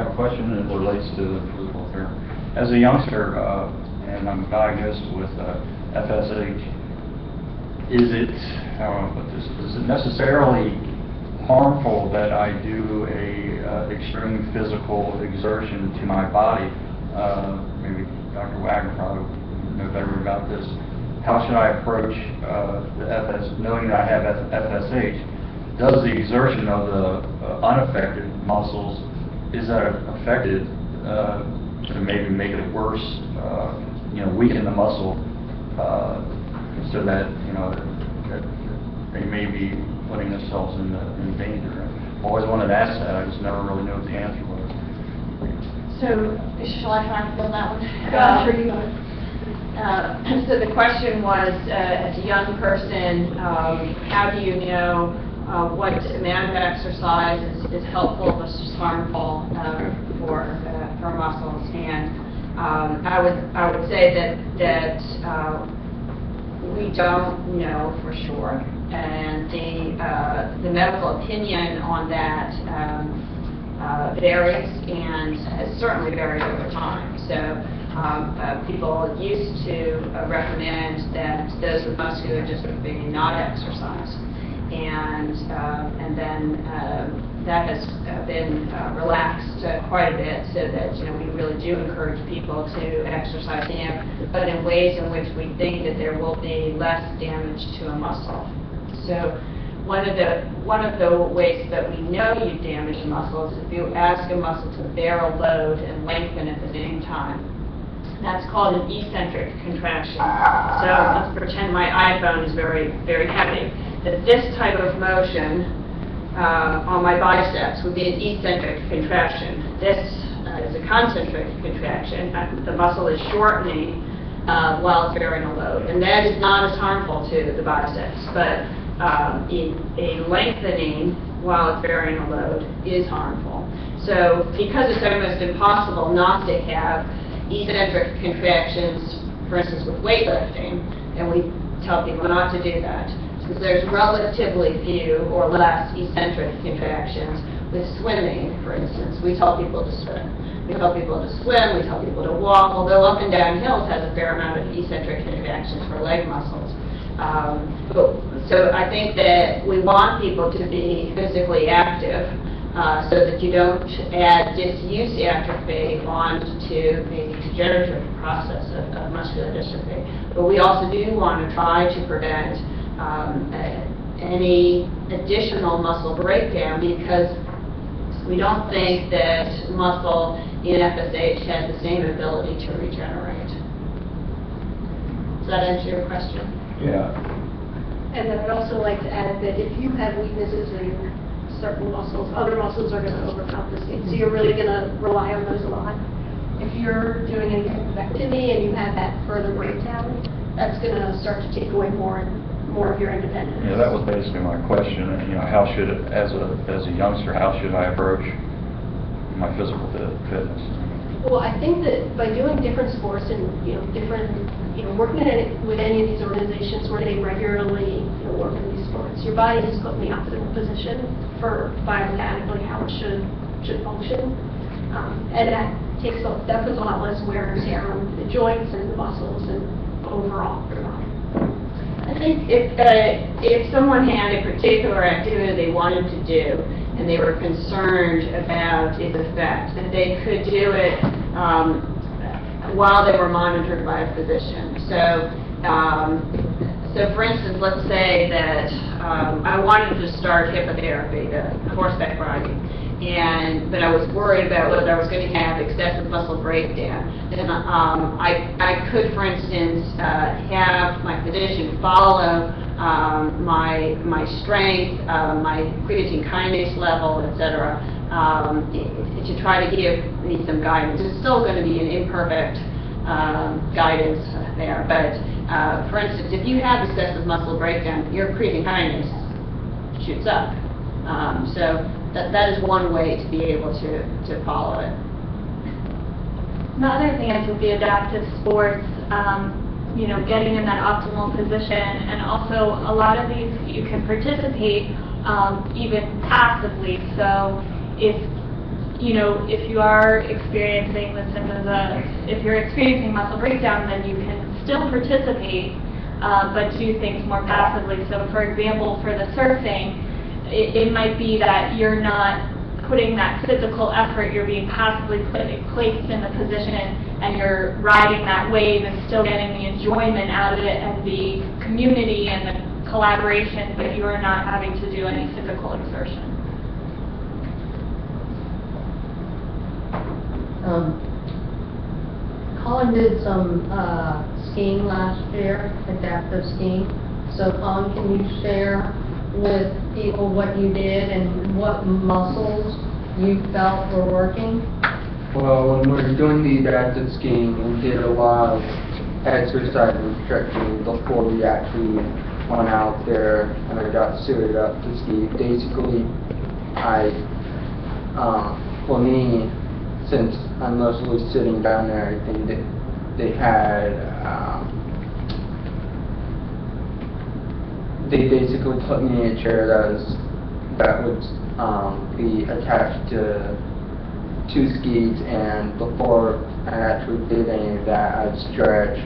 have a question that relates to the physical therapy. As a youngster, and I'm diagnosed with FSH, is it necessarily harmful that I do a extreme physical exertion to my body? Maybe Dr. Wagner probably know better about this. How should I approach knowing that I have FSH? Does the exertion of the unaffected muscles, is that affected to maybe make it worse, weaken the muscle so that, that they may be putting themselves in danger? I always wanted to ask that, I just never really knew what the answer was. So, shall I try and fill that one? Sure, you go. So the question was, as a young person, how do you know what amount of exercise is helpful versus harmful for muscles? And I would say that we don't know for sure, and the medical opinion on that varies and has certainly varied over time. So people used to recommend that those with muscular dystrophy not exercise, and then that has been relaxed quite a bit, so that we really do encourage people to exercise, but in ways in which we think that there will be less damage to a muscle. So one of the ways that we know you damage a muscle is if you ask a muscle to bear a load and lengthen at the same time. That's called an eccentric contraction. So let's pretend my iPhone is very, very heavy. That this type of motion on my biceps would be an eccentric contraction. This is a concentric contraction. The muscle is shortening while it's bearing a load, and that is not as harmful to the biceps. But a lengthening while it's bearing a load is harmful. So because it's almost impossible not to have eccentric contractions, for instance, with weightlifting, and we tell people not to do that, since there's relatively few or less eccentric contractions. With swimming, for instance, we tell people to swim. We tell people to swim, we tell people to walk, although up and down hills has a fair amount of eccentric contractions for leg muscles. So I think that we want people to be physically active so that you don't add disuse atrophy onto the degenerative process of muscular dystrophy. But we also do want to try to prevent any additional muscle breakdown, because we don't think that muscle in FSH has the same ability to regenerate. Does that answer your question? Yeah. And then I'd also like to add that if you have weaknesses in certain muscles, other muscles are going to overcompensate. So you're really going to rely on those a lot. If you're doing any type of activity and you have that further breakdown, that's going to start to take away more of your independence. Yeah, that was basically my question. How should, as a youngster, how should I approach my physical fitness? Well, I think that by doing different sports and working with any of these organizations where they regularly work in these sports, your body is put in the optimal position for biomechanically how it should function, and that puts a lot less wear and tear on the joints and the muscles and overall your body. I think if someone had a particular activity they wanted to do and they were concerned about its effect, that they could do it while they were monitored by a physician. So for instance, let's say that I wanted to start hippotherapy, the horseback riding, but I was worried about whether I was going to have excessive muscle breakdown. Then I could, for instance, have my physician follow my strength, my creatine kinase level, etc., to try to give me some guidance. It's still going to be an imperfect guidance there, but for instance, if you have excessive muscle breakdown, your creatine kinase shoots up. So that is one way to be able to follow it. Another thing would be adaptive sports, getting in that optimal position, and also a lot of these you can participate even passively. So if you know, if you are experiencing the symptoms of, if you're experiencing muscle breakdown, then you can still participate, but do things more passively. So for example, for the surfing, it might be that you're not putting that physical effort, you're being passively placed in the position, and you're riding that wave and still getting the enjoyment out of it and the community and the collaboration, but you are not having to do any physical exertion. Colin did some skiing last year, adaptive skiing. So Colin, can you share with people what you did and what muscles you felt were working? Well, when we were doing the adaptive skiing, we did a lot of exercise and stretching before we actually went out there and I got suited up to ski. Basically, for me, since I'm mostly sitting down there, I think that they had, they basically put me in a chair that would be attached to two skis, and before I actually did any of that, I'd stretch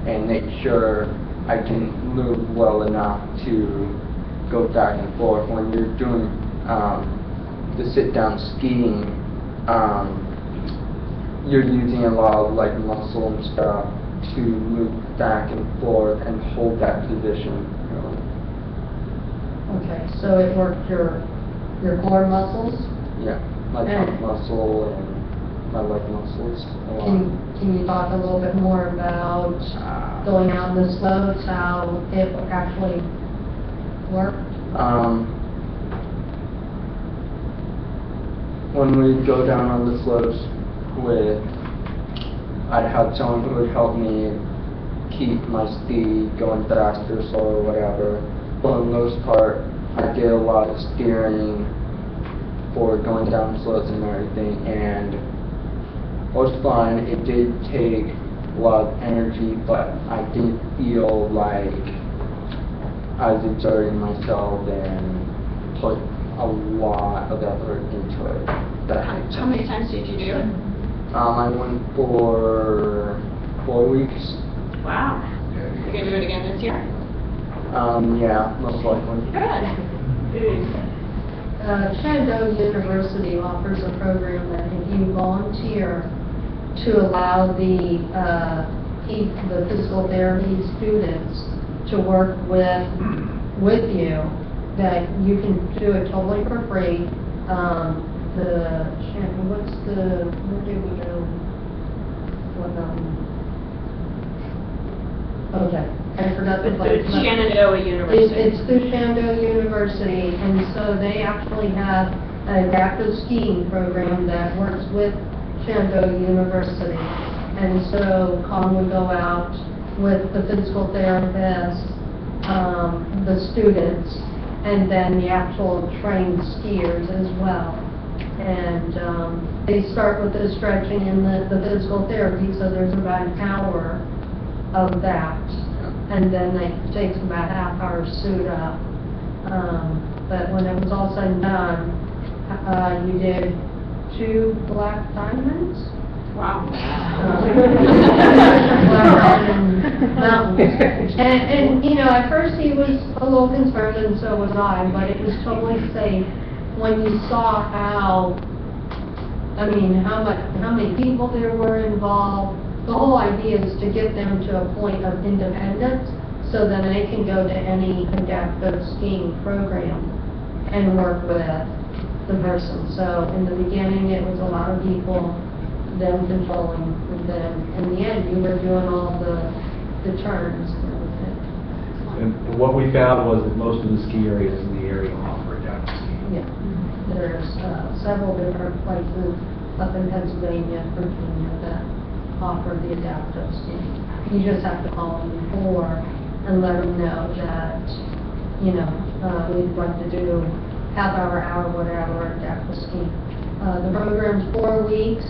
and make sure I can move well enough to go back and forth. When you're doing the sit-down skiing, you're using a lot of like muscle and stuff to move back and forth and hold that position. Okay, so it worked your core muscles? Yeah, my trunk muscle and my leg muscles. Can you talk a little bit more about going out in the slopes, how it actually worked? When we go down on the slopes, I'd have someone who would help me keep my speed going faster, slower, whatever. For the most part, I did a lot of steering for going down slopes and everything, and it was fun. It did take a lot of energy, but I didn't feel like I was exerting myself and put a lot of effort into it. How many times did you do it? I went for 4 weeks. Wow. You're going to do it again this year? Yeah, most likely. Good. Shenandoah University offers a program that if you volunteer to allow the physical therapy students to work with you, that you can do it totally for free. Where did we go? Okay, I forgot the place. It's Shenandoah University. It's through Shenandoah University, and so they actually have an adaptive skiing program that works with Shenandoah University. And so Colin would go out with the physical therapist, the students, and then the actual trained skiers as well. And they start with the stretching and the physical therapy, so there's about an hour of that. And then it takes about a half hour to suit up. But when it was all said and done, you did 2 black diamonds. Wow. And you know, at first he was a little concerned, and so was I, but it was totally safe when you saw how many people there were involved. The whole idea is to get them to a point of independence so that they can go to any adaptive skiing program and work with the person. So in the beginning it was a lot of people, them controlling them. In the end, you were doing all the turns and everything. And what we found was that most of the ski areas in the area offer adaptive skiing. Yeah, there's several different places up in Pennsylvania, Virginia, that offer the adaptive skiing. You just have to call them before and let them know that, you know, we'd like to do half-hour, hour, whatever, adaptive skiing. The program's 4 weeks,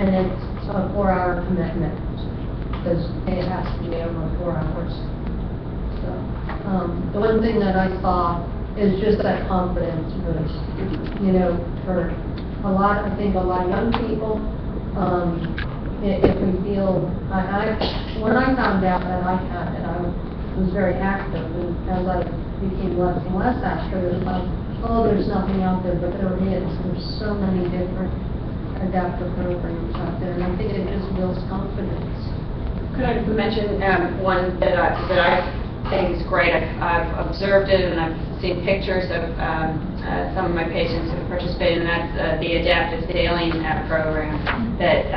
and it's a 4-hour commitment, because it has to be over 4 hours. So, the one thing that I saw is just that confidence boost, you know, for I think a lot of young people, if we feel, when I found out that I had it, I was very active, and as I became less and less active, it was like, oh, there's nothing out there, but there is. There's so many different adaptive programs out there, and I think it just builds confidence. Could I mention one that I think is great? I've observed it and I've seen pictures of some of my patients who participated, and that's the adaptive sailing program. That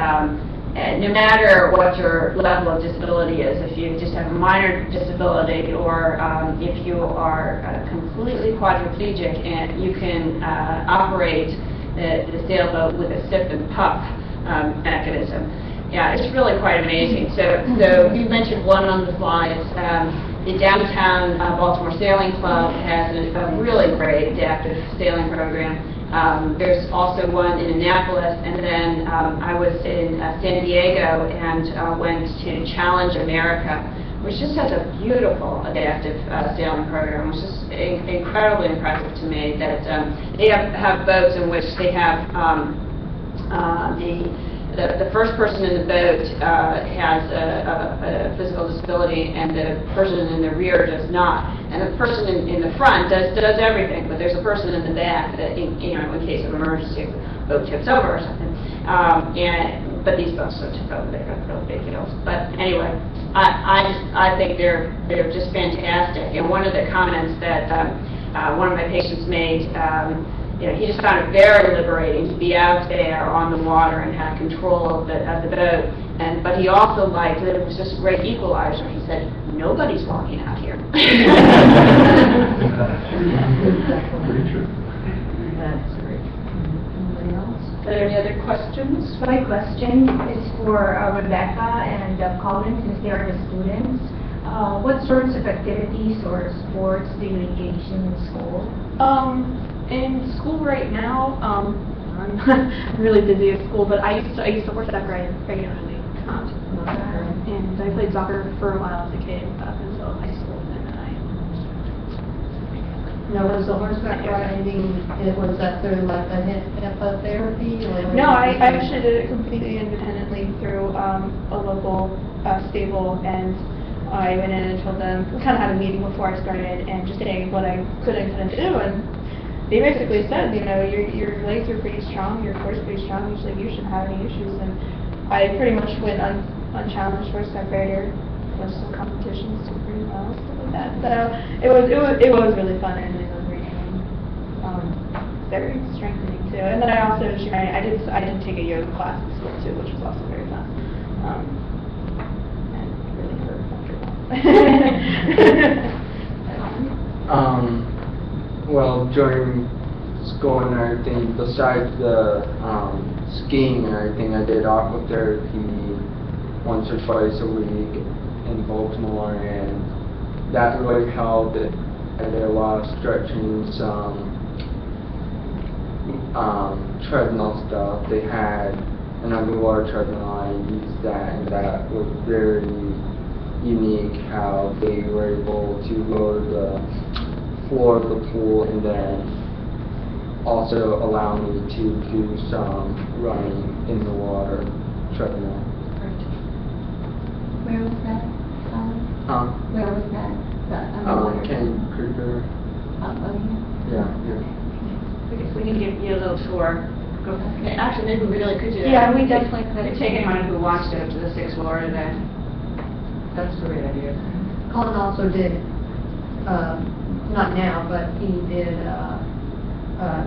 no matter what your level of disability is, if you just have a minor disability or if you are completely quadriplegic, and you can operate the sailboat with a sip and puff mechanism. Yeah, it's really quite amazing. So you mentioned one on the slides. The downtown Baltimore Sailing Club has a really great adaptive sailing program. There's also one in Annapolis, and then I was in San Diego and went to Challenge America, which just has a beautiful adaptive sailing program, which is incredibly impressive to me. That they have boats in which they have the first person in the boat has a physical disability, and the person in the rear does not. And the person in the front does everything, but there's a person in the back that, in case of emergency, the boat tips over or something. But these boats don't tip over; they're really big deals. But anyway, I think they're just fantastic. And one of the comments that one of my patients made. He just found it very liberating to be out there on the water and have control of the boat. But he also liked that it was just a great equalizer. He said, "Nobody's walking out here." Pretty true. That's great. Anybody else? Are there any other questions? My question is for Rebecca and Colin, since they are the students. What sorts of activities or sports do you engage in school? In school right now, I'm really busy at school, but I used to horseback ride regularly. And I played soccer for a while as a kid up until high school, and then Now, was the horseback riding, was that through like a HIPAA therapy? Or No, I actually did it completely independently through a local stable, and I went in and told them, we kind of had a meeting before I started, and just saying what I could and couldn't do, and they basically said, your legs are pretty strong, your core is pretty strong, you shouldn't have any issues. And I pretty much went unchallenged horseback rider for some competitions, did pretty well, stuff like that. So it was really fun, and it was very strengthening too. And then I also I did take a yoga class in school too, which was also very fun. And really hurt after a while. Well, during school and everything, besides the skiing and everything, I did aqua therapy once or twice a week in Baltimore, and that really helped. I did a lot of stretching, some treadmill stuff. They had an underwater treadmill, I used that, and that was very unique how they were able to lower the floor of the pool, and then also allow me to do some running in the water treadmill. Where was that? Where was that? Kennedy Krieger. Yeah. We can give you a little tour. Actually, maybe we really could do that. Yeah, we definitely could. We could take anyone who wants to go to the 6th floor today. That's a great idea. Colin also did, not now, but he did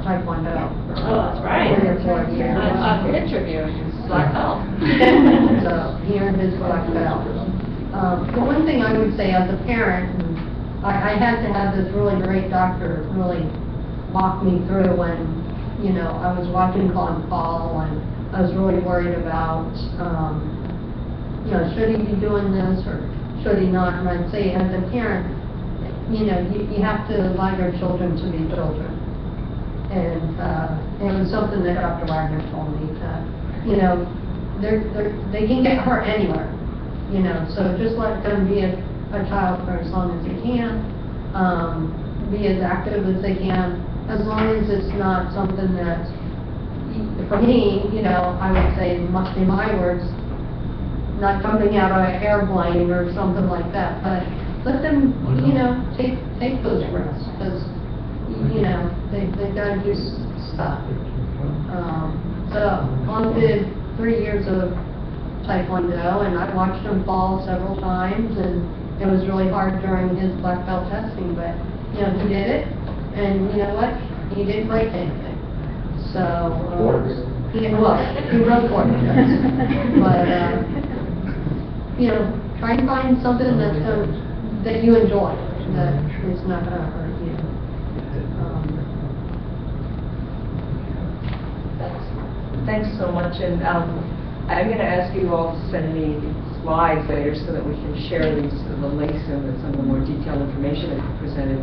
Taekwondo. Oh, that's right. 3 or 4 years. I interviewed his black belt. So he earned his black belt. The one thing I would say as a parent, and I had to have this really great doctor really walk me through when, I was watching Colin fall, and I was really worried about, should he be doing this or should he not? And I'd say as a parent, you have to allow your children to be children. And it was something that Dr. Wagner told me that, they can get hurt anywhere, so just let them be a child for as long as they can, be as active as they can, as long as it's not something that, for me, you know, I would say, must be my words, not jumping out of an airplane or something like that, but let them, you know, take those risks, because, you know, they gotta do stuff. So, Con did 3 years of Taekwondo, and I watched him fall several times, and it was really hard during his black belt testing, but, you know, he did it, and you know what? He didn't break anything. So, he broke quarters. But, you know, try and find something that you enjoy, that is not gonna hurt you. Thanks so much, and I'm going to ask you all to send me slides later so that we can share these, the links and some of the more detailed information that you presented